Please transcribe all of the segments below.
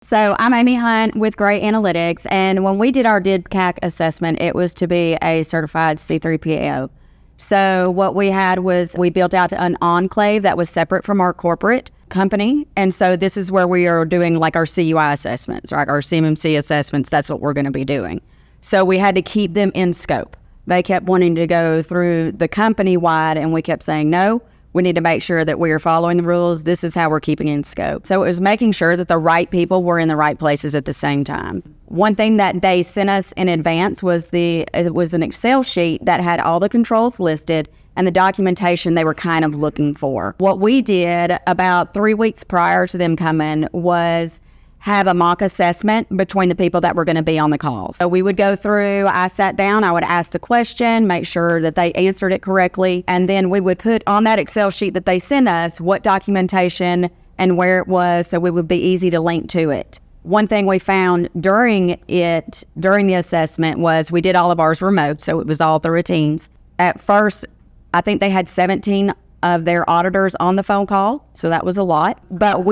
So I'm Amy Hunt with Gray Analytics, and when we did our DIBCAC assessment, it was to be a certified C3PAO. So what we had was we built out an enclave that was separate from our corporate company, and so this is where we are doing like our CUI assessments, right? Our CMMC assessments, that's what we're going to be doing. So we had to keep them in scope. They kept wanting to go through the company-wide, and we kept saying, no, we need to make sure that we are following the rules. This is how we're keeping in scope. So it was making sure that the right people were in the right places at the same time. One thing that they sent us in advance was an Excel sheet that had all the controls listed and the documentation they were kind of looking for. What we did about 3 weeks prior to them coming was have a mock assessment between the people that were going to be on the calls. So we would go through, I sat down, I would ask the question, make sure that they answered it correctly, and then we would put on that Excel sheet that they sent us what documentation and where it was, so it would be easy to link to it. One thing we found during the assessment was we did all of ours remote, so it was all through Teams. At first, I think they had 17 of their auditors on the phone call, so that was a lot. But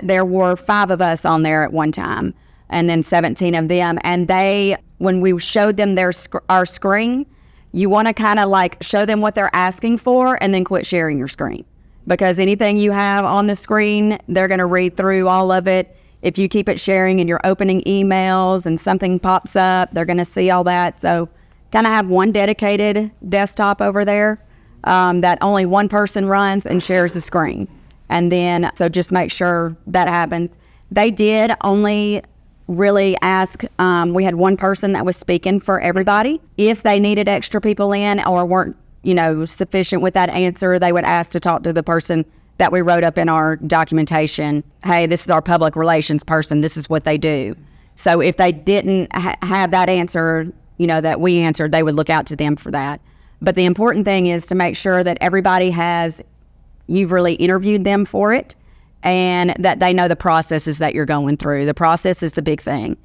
there were 5 of us on there at one time, and then 17 of them. And when we showed them our screen, you want to kind of like show them what they're asking for and then quit sharing your screen. Because anything you have on the screen, they're going to read through all of it. If you keep it sharing and you're opening emails and something pops up, they're going to see all that. So kind of have one dedicated desktop over there that only one person runs and shares the screen. And then, so just make sure that happens. They did only really ask, we had one person that was speaking for everybody. If they needed extra people in or weren't, sufficient with that answer, they would ask to talk to the person that we wrote up in our documentation. Hey, this is our public relations person. This is what they do. So if they didn't have that answer, that we answered, they would look out to them for that. But the important thing is to make sure that you've really interviewed them for it and that they know the processes that you're going through. The process is the big thing.